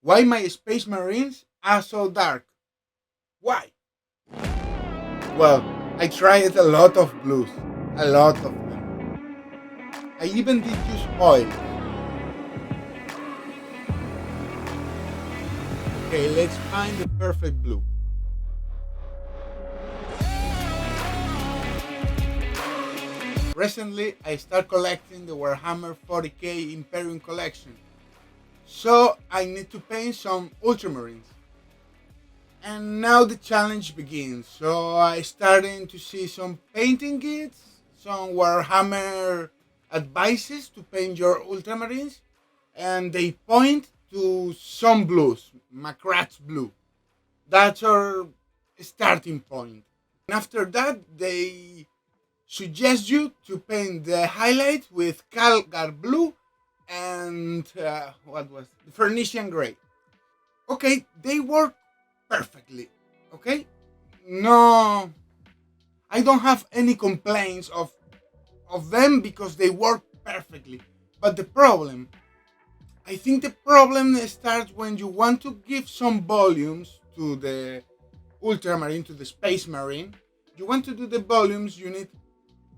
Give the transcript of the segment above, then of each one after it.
Why my Space Marines are so dark? Why? Well, I tried a lot of blues, a lot of them. I even did use oil. Okay, let's find the perfect blue. Recently, I started collecting the Warhammer 40k Imperium collection, so I need to paint some Ultramarines. And now the challenge begins. So I starting to see some painting guides, some Warhammer advices to paint your Ultramarines, and they point to some blues, Macrat's blue. That's our starting point. And after that, they suggest you to paint the highlights with Calgar blue and what was the Phoenician gray. Okay, they work perfectly. Okay, no, I don't have any complaints of them because they work perfectly. But the problem, I think the problem starts when you want to give some volumes to the Ultramarine, to the Space Marine. You want to do the volumes, you need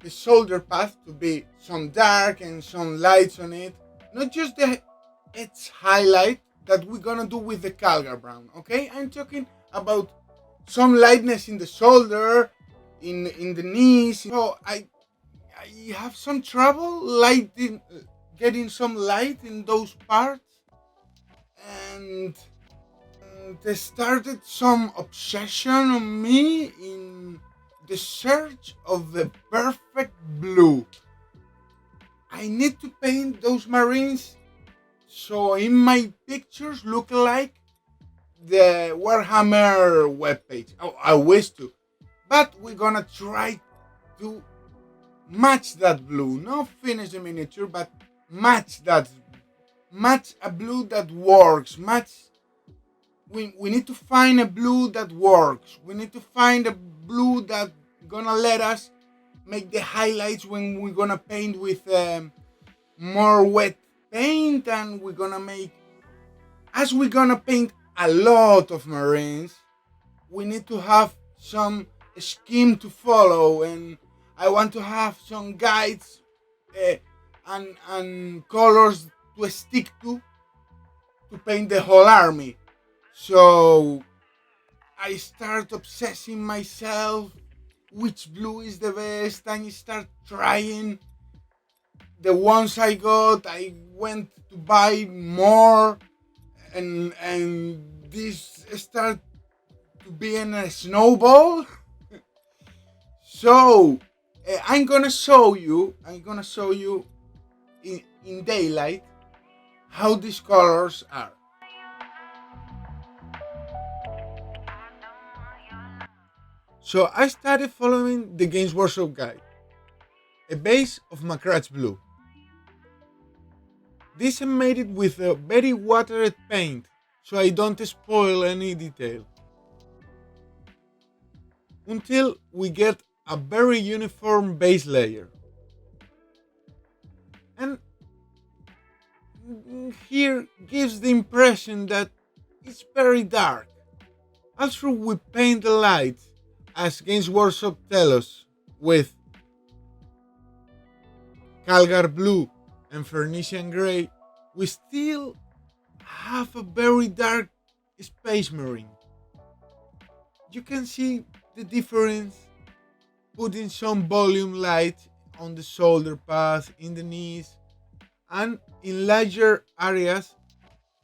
the shoulder path to be some dark and some lights on it, not just the edge highlight that we're gonna do with the Calgar brown. Okay, I'm talking about some lightness in the shoulder, in the knees. So I have some trouble lighting, getting some light in those parts, and they started some obsession on me in the search of the perfect blue. I need to paint those Marines so in my pictures look like the Warhammer webpage. Oh, I wish to, but we're gonna try to match that blue. Not finish the miniature, but match that. Match a blue that works. Match. We need to find a blue that works. We need to find a blue that gonna let us make the highlights when we're gonna paint with more wet paint, and we're gonna make, as we're gonna paint a lot of Marines, we need to have some scheme to follow, and I want to have some guides uh, and colors to stick to paint the whole army. So I start obsessing myself which blue is the best, and I start trying the ones I got. I went to buy more, and this start to be in a snowball. So I'm gonna show you. In daylight how these colors are. So I started following the Games Workshop guide, a base of Macrat's blue. This I made it with a very watered paint, so I don't spoil any detail. Until we get a very uniform base layer. And here gives the impression that it's very dark. Also, we paint the lights, as Games Workshop tell us, with Calgar blue and Phoenician grey. We still have a very dark Space Marine. You can see the difference, putting some volume light on the shoulder pads, in the knees, and in larger areas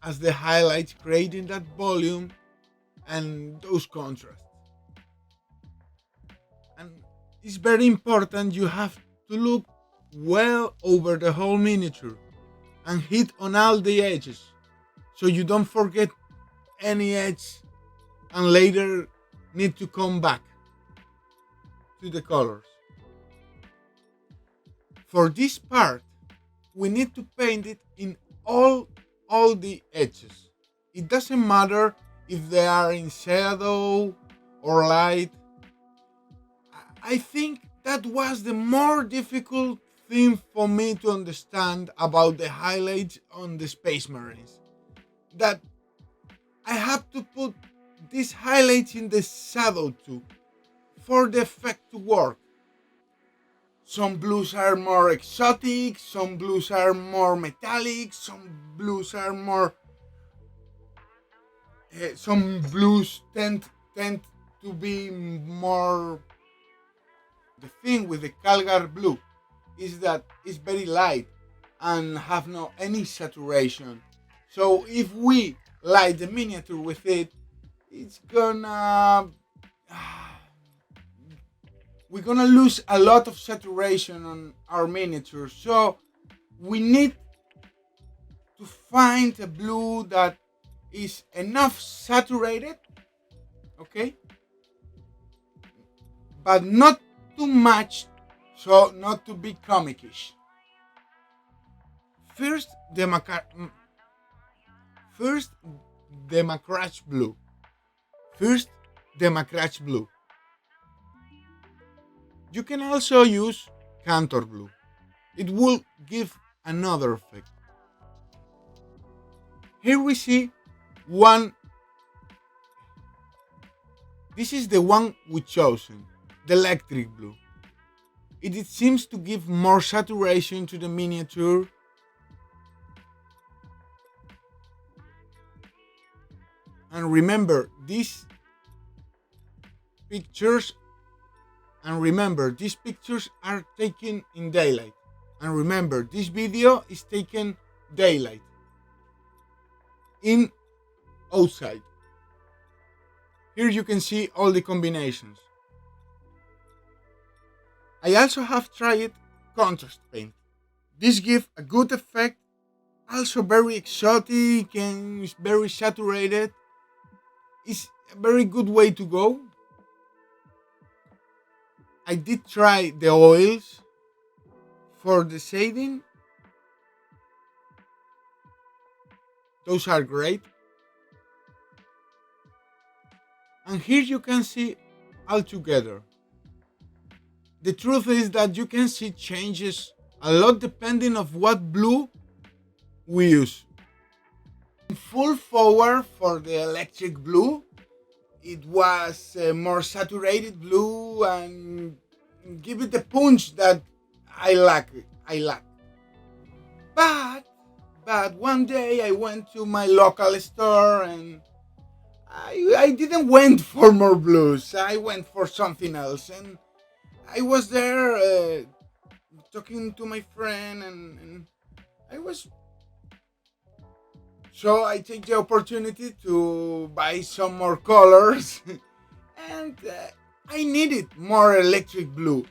as the highlights, creating that volume and those contrasts. And it's very important, you have to look well over the whole miniature and hit on all the edges so you don't forget any edge and later need to come back to the colors. For this part, we need to paint it in all the edges. It doesn't matter if they are in shadow or light. I think that was the more difficult thing for me to understand about the highlights on the Space Marines. That I have to put these highlights in the shadow too for the effect to work. Some blues are more exotic, some blues are more metallic, some blues are more some blues tend to be more. The thing with the Calgar blue is that it's very light and have no any saturation. So if we light the miniature with it, it's gonna we're gonna lose a lot of saturation on our miniature. So we need to find a blue that is enough saturated, okay, but not too much, so not to be comicish. First, the macrach blue. First, the macrach blue. You can also use Cantor blue. It will give another effect. Here we see one. This is the one we chosen, the electric blue. It seems to give more saturation to the miniature. And remember, these pictures are taken in daylight. And remember, this video is taken daylight. In outside. Here you can see all the combinations. I also have tried contrast paint. This gives a good effect, also very exotic and is very saturated. It's a very good way to go. I did try the oils for the shading. Those are great. And here you can see all together. The truth is that you can see changes a lot depending on what blue we use. Full forward for the electric blue, it was a more saturated blue and give it the punch that I lack. But one day I went to my local store and I didn't went for more blues. I went for something else, and I was there talking to my friend, and I was. So I take the opportunity to buy some more colors, and I needed more electric blue,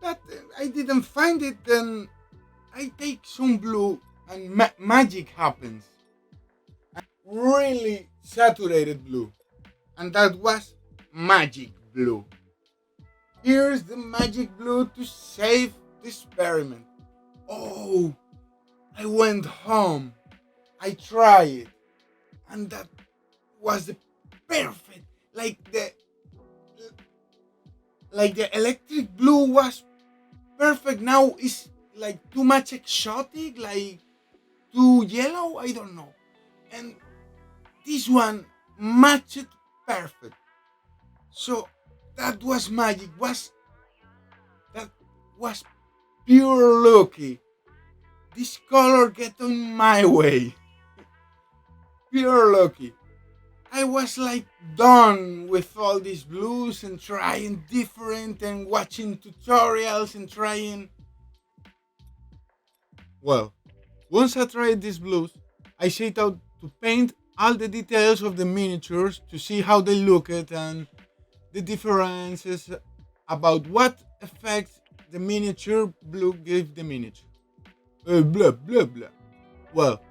but I didn't find it. Then I take some blue, and magic happens. Really saturated blue, and that was magic blue. Here's the magic blue to save the experiment. Oh, I went home, I tried it, and that was the perfect. Like the electric blue was perfect. Now it's like too much exotic, like too yellow, I don't know. And this one matched perfect. So that was magic. That was pure lucky. This color get on my way. Pure lucky. I was like done with all these blues and trying different and watching tutorials and trying. Well, once I tried these blues, I set out to paint all the details of the miniatures to see how they looked and the differences about what effects the miniature blue gave the miniature. Blah blah blah. Well,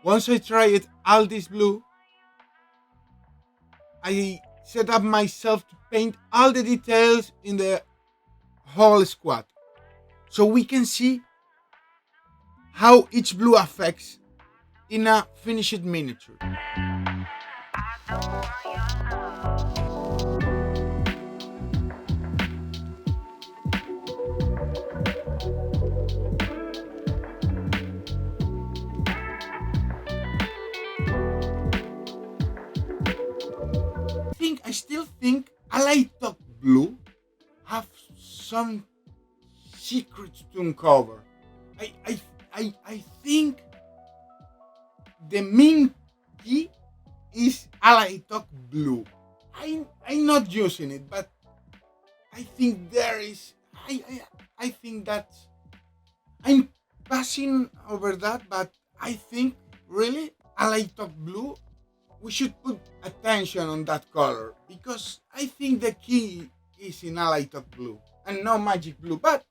once I tried all this blue, I set up myself to paint all the details in the whole squad, so we can see how each blue affects in a finished miniature. I still think a light dark blue have some secrets to uncover. I think the main key is a light dark blue. I'm not using it, but I think there is. I think that I'm passing over that, but I think really a light dark blue. We should put attention on that color because I think the key is in a light dark blue and not magic blue, but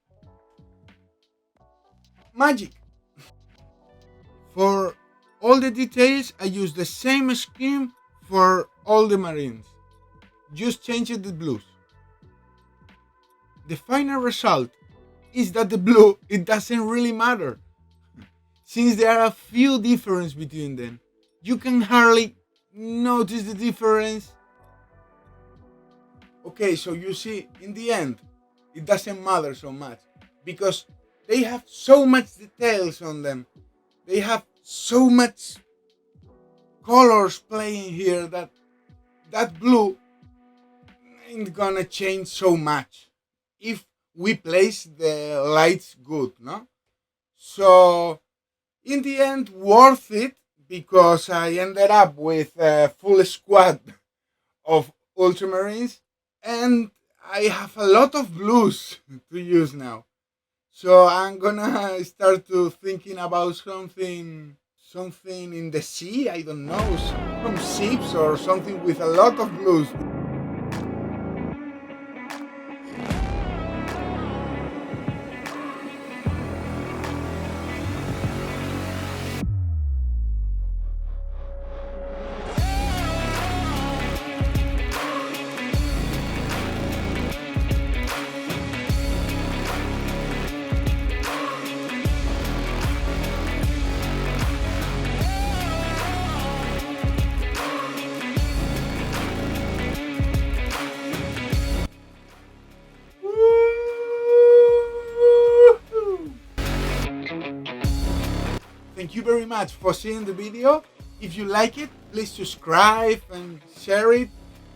magic. For all the details, I use the same scheme for all the marines. Just change the blues. The final result is that the blue, it doesn't really matter. Since there are a few differences between them, you can hardly notice the difference. Okay, so you see, in the end, it doesn't matter so much because they have so much details on them. They have so much colors playing here that blue ain't gonna change so much if we place the lights good, no? So in the end, worth it because I ended up with a full squad of Ultramarines and I have a lot of blues to use now. So I'm gonna start to thinking about something in the sea, I don't know, some ships or something with a lot of blues. Thank you very much for seeing the video. If you like it, please subscribe and share it,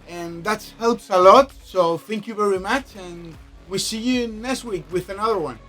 and that helps a lot. So thank you very much, and we see you next week with another one.